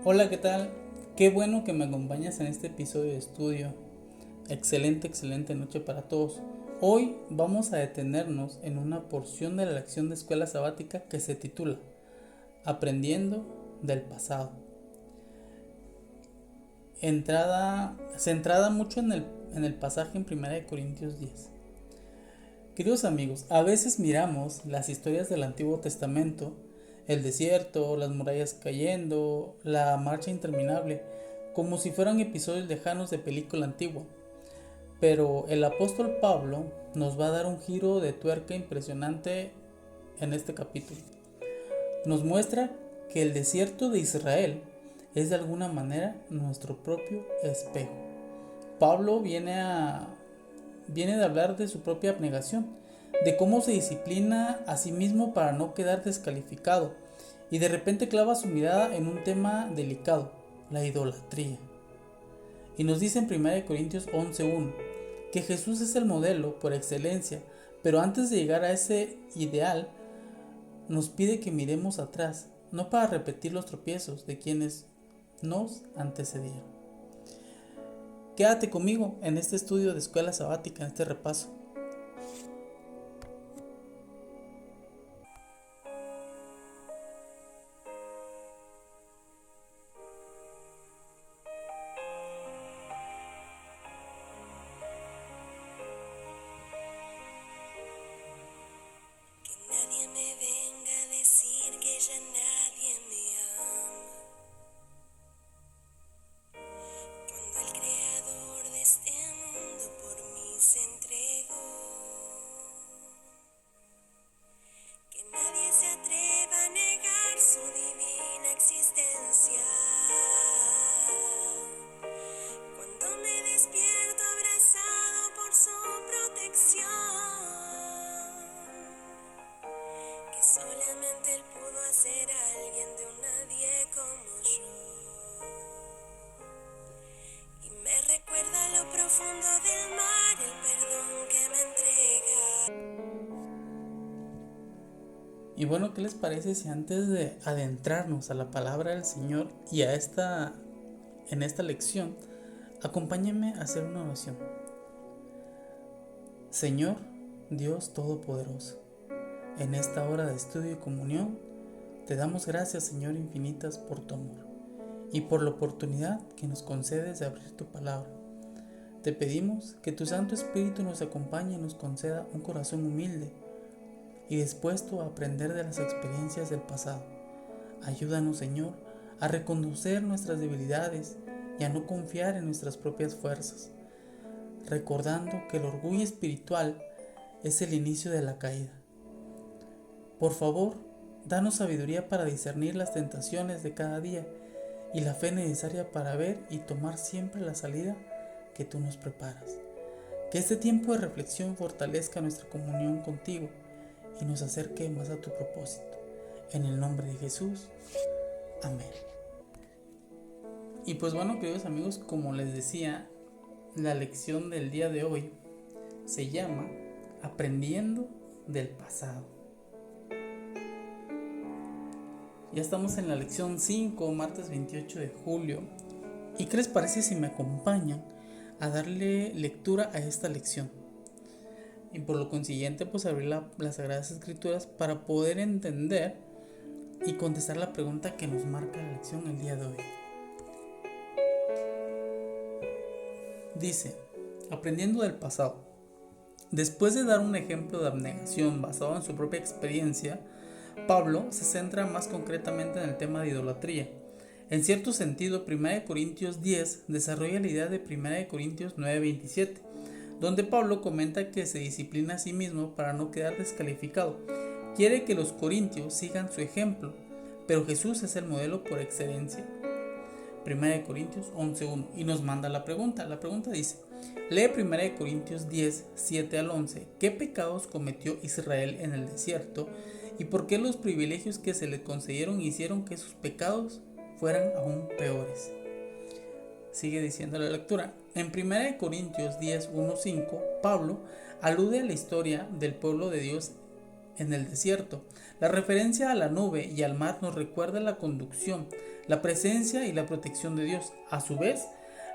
Hola, ¿qué tal? Qué bueno que me acompañas en este episodio de estudio. Excelente noche para todos. Hoy vamos a detenernos en una porción de la lección de escuela sabática que se titula Aprendiendo del pasado. Centrada mucho en el pasaje en 1 Corintios 10. Queridos amigos, a veces miramos las historias del Antiguo Testamento, el desierto, las murallas cayendo, la marcha interminable, como si fueran episodios lejanos de película antigua. Pero el apóstol Pablo nos va a dar un giro de tuerca impresionante en este capítulo. Nos muestra que el desierto de Israel es de alguna manera nuestro propio espejo. Pablo viene de hablar de su propia abnegación, de cómo se disciplina a sí mismo para no quedar descalificado, y de repente clava su mirada en un tema delicado, la idolatría. Y nos dice en 1 Corintios 11:1 que Jesús es el modelo por excelencia, pero antes de llegar a ese ideal, nos pide que miremos atrás, no para repetir los tropiezos de quienes nos antecedieron. Quédate conmigo en este estudio de escuela sabática, en este repaso. Nadie me venga a decir que ya nadie me ama. Cuando el creador de este mundo por mí se entregó. Que nadie se atreva a negar su divina existencia. Cuando me despierto abrazado por su protección. Solamente él pudo hacer a alguien de un nadie como yo. Y me recuerda lo profundo del mar, el perdón que me entrega. Y bueno, ¿qué les parece si antes de adentrarnos a la palabra del Señor y en esta lección, acompáñenme a hacer una oración? Señor, Dios Todopoderoso, en esta hora de estudio y comunión, te damos gracias, Señor, infinitas por tu amor y por la oportunidad que nos concedes de abrir tu palabra. Te pedimos que tu Santo Espíritu nos acompañe y nos conceda un corazón humilde y dispuesto a aprender de las experiencias del pasado. Ayúdanos, Señor, a reconocer nuestras debilidades y a no confiar en nuestras propias fuerzas, recordando que el orgullo espiritual es el inicio de la caída. Por favor, danos sabiduría para discernir las tentaciones de cada día y la fe necesaria para ver y tomar siempre la salida que tú nos preparas. Que este tiempo de reflexión fortalezca nuestra comunión contigo y nos acerque más a tu propósito. En el nombre de Jesús. Amén. Y pues bueno, queridos amigos, como les decía, la lección del día de hoy se llama Aprendiendo del pasado. Ya estamos en la lección 5, martes 28 de julio. ¿Y qué les parece si me acompañan a darle lectura a esta lección? Y por lo consiguiente, pues abrir las Sagradas Escrituras para poder entender y contestar la pregunta que nos marca la lección el día de hoy. Dice, aprendiendo del pasado. Después de dar un ejemplo de abnegación basado en su propia experiencia, Pablo se centra más concretamente en el tema de idolatría. En cierto sentido, 1 Corintios 10 desarrolla la idea de 1 Corintios 9:27, donde Pablo comenta que se disciplina a sí mismo para no quedar descalificado. Quiere que los corintios sigan su ejemplo, pero Jesús es el modelo por excelencia. 1 Corintios 11:1 y nos manda la pregunta. La pregunta dice, lee 1 Corintios 10, 7 al 11. ¿Qué pecados cometió Israel en el desierto y por qué los privilegios que se le concedieron hicieron que sus pecados fueran aún peores? Sigue diciendo la lectura. En 1 Corintios 10, 1, 5, Pablo alude a la historia del pueblo de Dios en el desierto. La referencia a la nube y al mar nos recuerda la conducción, la presencia y la protección de Dios. A su vez,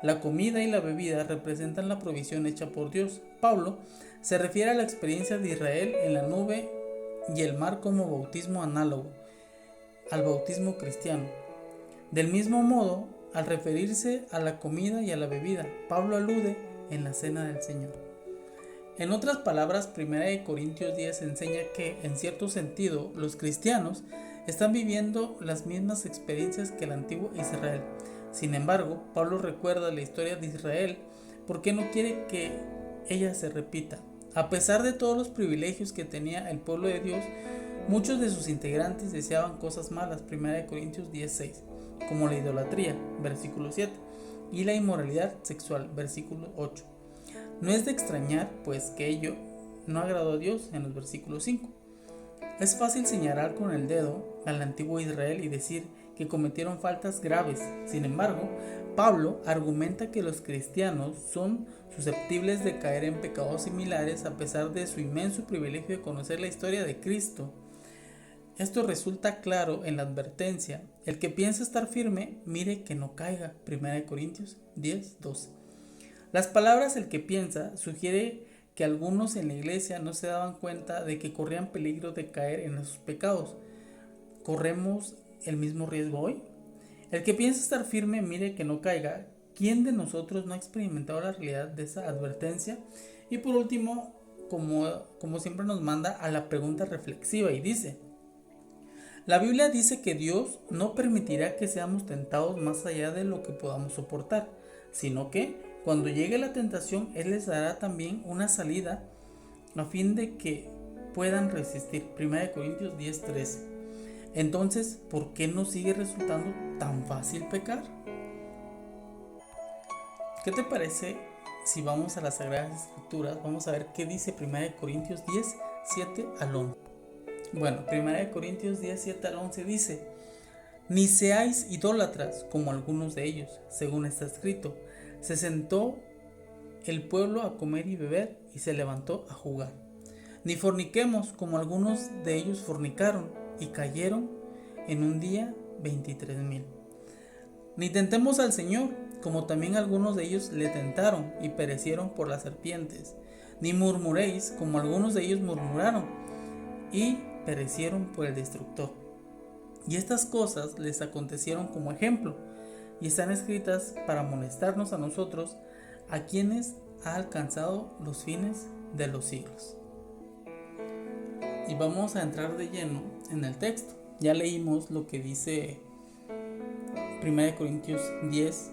la comida y la bebida representan la provisión hecha por Dios. Pablo se refiere a la experiencia de Israel en la nube y el mar como bautismo análogo al bautismo cristiano. Del mismo modo, al referirse a la comida y a la bebida, Pablo alude en la cena del Señor. En otras palabras, 1 Corintios 10 enseña que, en cierto sentido, los cristianos están viviendo las mismas experiencias que el antiguo Israel. Sin embargo, Pablo recuerda la historia de Israel porque no quiere que ella se repita. A pesar de todos los privilegios que tenía el pueblo de Dios, muchos de sus integrantes deseaban cosas malas, 1 Corintios 10:6, como la idolatría, versículo 7, y la inmoralidad sexual, versículo 8. No es de extrañar, pues, que ello no agradó a Dios en los versículos 5. Es fácil señalar con el dedo al antiguo Israel y decir que cometieron faltas graves. Sin embargo, Pablo argumenta que los cristianos son susceptibles de caer en pecados similares a pesar de su inmenso privilegio de conocer la historia de Cristo. Esto resulta claro en la advertencia: el que piensa estar firme, mire que no caiga, 1 Corintios 10:12. Las palabras "el que piensa" sugiere que algunos en la iglesia no se daban cuenta de que corrían peligro de caer en esos pecados. ¿Corremos el mismo riesgo hoy? El que piensa estar firme, mire que no caiga. ¿Quién de nosotros no ha experimentado la realidad de esa advertencia? Y por último, como siempre, nos manda a la pregunta reflexiva y dice: la Biblia dice que Dios no permitirá que seamos tentados más allá de lo que podamos soportar, sino que cuando llegue la tentación, Él les dará también una salida a fin de que puedan resistir. 1 Corintios 10:13. Entonces, ¿por qué nos sigue resultando tan fácil pecar? ¿Qué te parece si vamos a las Sagradas Escrituras? Vamos a ver qué dice 1 Corintios 10:7 al 11. Bueno, 1 Corintios 10:7 al 11 dice: ni seáis idólatras como algunos de ellos, según está escrito: se sentó el pueblo a comer y beber y se levantó a jugar. Ni forniquemos como algunos de ellos fornicaron y cayeron en un día 23,000. Ni tentemos al Señor, como también algunos de ellos le tentaron y perecieron por las serpientes. Ni murmuréis, como algunos de ellos murmuraron y perecieron por el destructor. Y estas cosas les acontecieron como ejemplo, y están escritas para amonestarnos a nosotros, a quienes ha alcanzado los fines de los siglos. Y vamos a entrar de lleno en el texto. Ya leímos lo que dice 1 Corintios 10,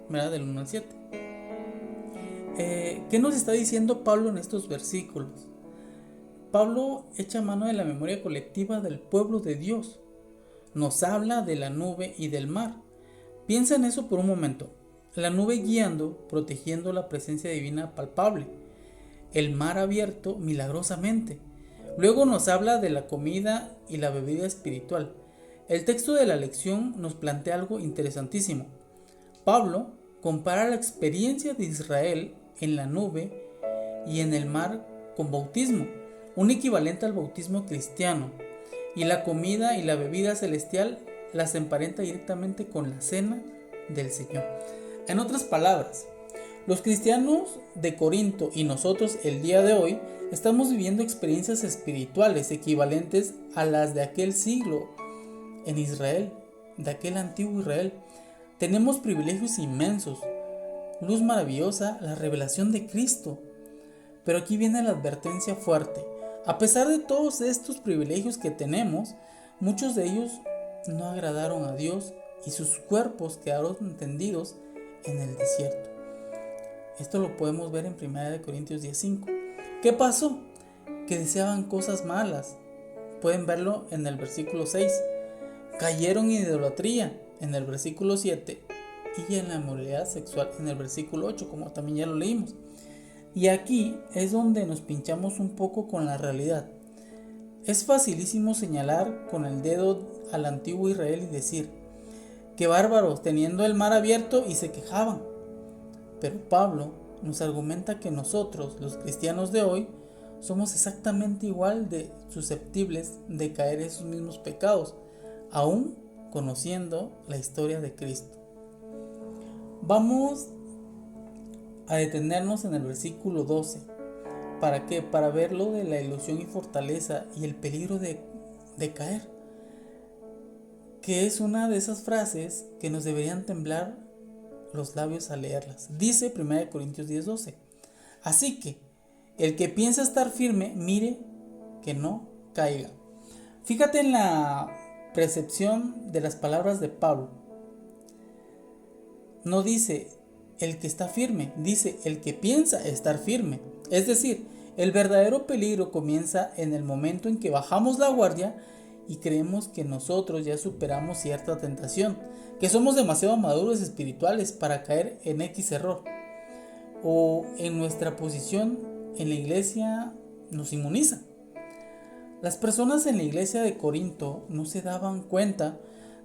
¿verdad? Del 1 al 7. ¿Qué nos está diciendo Pablo en estos versículos? Pablo echa mano de la memoria colectiva del pueblo de Dios. Nos habla de la nube y del mar. Piensa en eso por un momento. La nube guiando, protegiendo la presencia divina palpable. El mar abierto milagrosamente. Luego nos habla de la comida y la bebida espiritual. El texto de la lección nos plantea algo interesantísimo. Pablo compara la experiencia de Israel en la nube y en el mar con bautismo, un equivalente al bautismo cristiano, y la comida y la bebida celestial las emparenta directamente con la cena del Señor. En otras palabras, los cristianos de Corinto y nosotros el día de hoy estamos viviendo experiencias espirituales equivalentes a las de aquel siglo en Israel, de aquel antiguo Israel. Tenemos privilegios inmensos, luz maravillosa, la revelación de Cristo. Pero aquí viene la advertencia fuerte. A pesar de todos estos privilegios que tenemos, muchos de ellos no agradaron a Dios y sus cuerpos quedaron tendidos en el desierto. Esto lo podemos ver en 1 Corintios 10:5. ¿Qué pasó? Que deseaban cosas malas. Pueden verlo en el versículo 6. Cayeron en idolatría en el versículo 7 y en la inmoralidad sexual en el versículo 8, como también ya lo leímos. Y aquí es donde nos pinchamos un poco con la realidad. Es facilísimo señalar con el dedo al antiguo Israel y decir: qué bárbaros, teniendo el mar abierto y se quejaban. Pero Pablo nos argumenta que nosotros, los cristianos de hoy, somos exactamente igual de susceptibles de caer en esos mismos pecados, aún conociendo la historia de Cristo. Vamos a detenernos en el versículo 12. ¿Para qué? Para ver lo de la ilusión y fortaleza y el peligro de caer, que es una de esas frases que nos deberían temblar los labios al leerlas. Dice 1 Corintios 10:12: así que el que piensa estar firme, mire que no caiga. Fíjate en la percepción de las palabras de Pablo. No dice el que está firme, dice el que piensa estar firme. Es decir, el verdadero peligro comienza en el momento en que bajamos la guardia y creemos que nosotros ya superamos cierta tentación, que somos demasiado maduros espirituales para caer en X error, o en nuestra posición en la iglesia nos inmuniza. Las personas en la iglesia de Corinto no se daban cuenta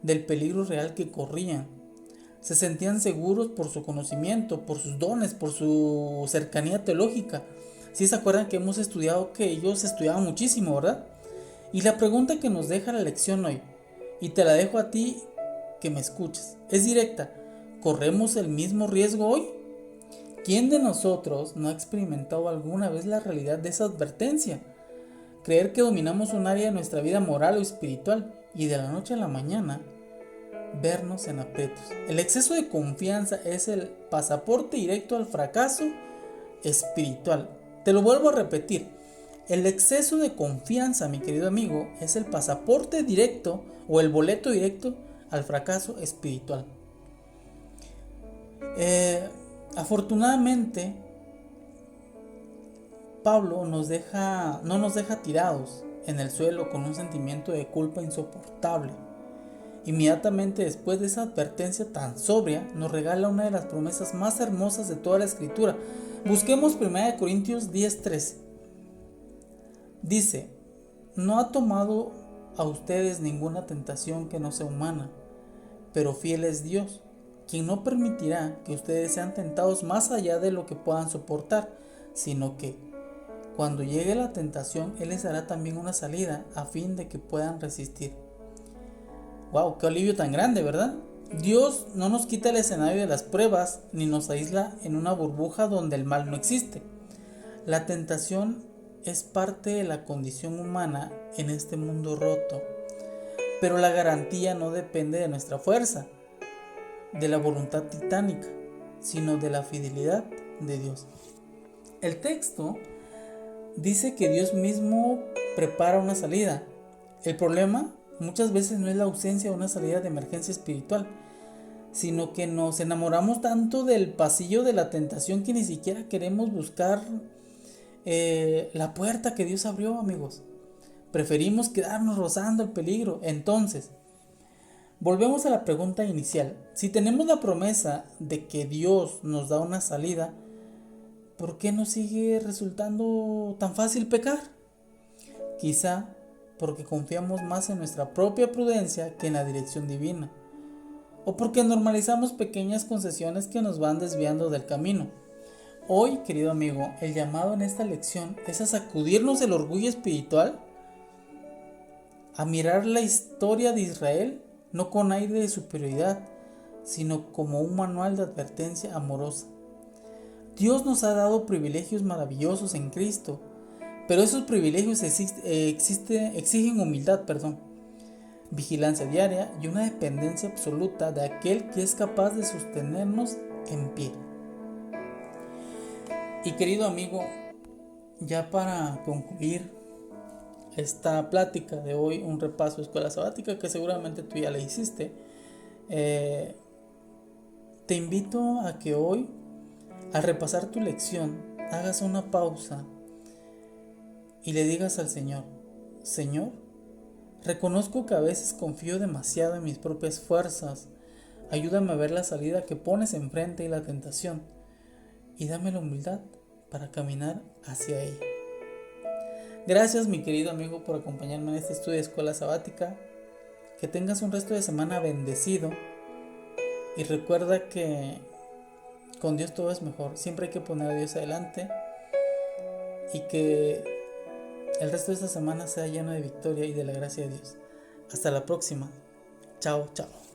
del peligro real que corrían. Se sentían seguros por su conocimiento, por sus dones, por su cercanía teológica. Si se acuerdan que hemos estudiado que ellos estudiaban muchísimo, ¿verdad? Y la pregunta que nos deja la lección hoy, y te la dejo a ti que me escuches, es directa. ¿Corremos el mismo riesgo hoy? ¿Quién de nosotros no ha experimentado alguna vez la realidad de esa advertencia? Creer que dominamos un área de nuestra vida moral o espiritual y de la noche a la mañana vernos en aprietos. El exceso de confianza es el pasaporte directo al fracaso espiritual. Te lo vuelvo a repetir. El exceso de confianza, mi querido amigo, es el pasaporte directo o el boleto directo al fracaso espiritual. Afortunadamente, Pablo no nos deja tirados en el suelo con un sentimiento de culpa insoportable. Inmediatamente después de esa advertencia tan sobria, nos regala una de las promesas más hermosas de toda la Escritura. Busquemos 1 Corintios 10:13. Dice: no ha tomado a ustedes ninguna tentación que no sea humana, pero fiel es Dios, quien no permitirá que ustedes sean tentados más allá de lo que puedan soportar, sino que cuando llegue la tentación, Él les dará también una salida a fin de que puedan resistir. ¡Wow! ¡Qué alivio tan grande!, ¿verdad? Dios no nos quita el escenario de las pruebas ni nos aísla en una burbuja donde el mal no existe. La tentación es parte de la condición humana en este mundo roto, pero la garantía no depende de nuestra fuerza, de la voluntad titánica, sino de la fidelidad de Dios. El texto dice que Dios mismo prepara una salida. El problema muchas veces no es la ausencia de una salida de emergencia espiritual, sino que nos enamoramos tanto del pasillo de la tentación que ni siquiera queremos buscar la puerta que Dios abrió, amigos. Preferimos quedarnos rozando el peligro. Entonces, volvemos a la pregunta inicial. Si tenemos la promesa de que Dios nos da una salida, ¿por qué nos sigue resultando tan fácil pecar? Quizá porque confiamos más en nuestra propia prudencia que en la dirección divina, o porque normalizamos pequeñas concesiones que nos van desviando del camino. Hoy, querido amigo, el llamado en esta lección es a sacudirnos el orgullo espiritual, a mirar la historia de Israel no con aire de superioridad, sino como un manual de advertencia amorosa. Dios nos ha dado privilegios maravillosos en Cristo, pero esos privilegios exigen humildad, vigilancia diaria y una dependencia absoluta de aquel que es capaz de sostenernos en pie. Y querido amigo, ya para concluir esta plática de hoy, un repaso de escuela sabática que seguramente tú ya le hiciste, te invito a que hoy, al repasar tu lección, hagas una pausa y le digas al Señor: Señor, reconozco que a veces confío demasiado en mis propias fuerzas. Ayúdame a ver la salida que pones enfrente y la tentación, y dame la humildad para caminar hacia ella. Gracias, mi querido amigo, por acompañarme en este estudio de escuela sabática. Que tengas un resto de semana bendecido, y recuerda que con Dios todo es mejor. Siempre hay que poner a Dios adelante, y que el resto de esta semana sea lleno de victoria y de la gracia de Dios. Hasta la próxima. Chao, chao.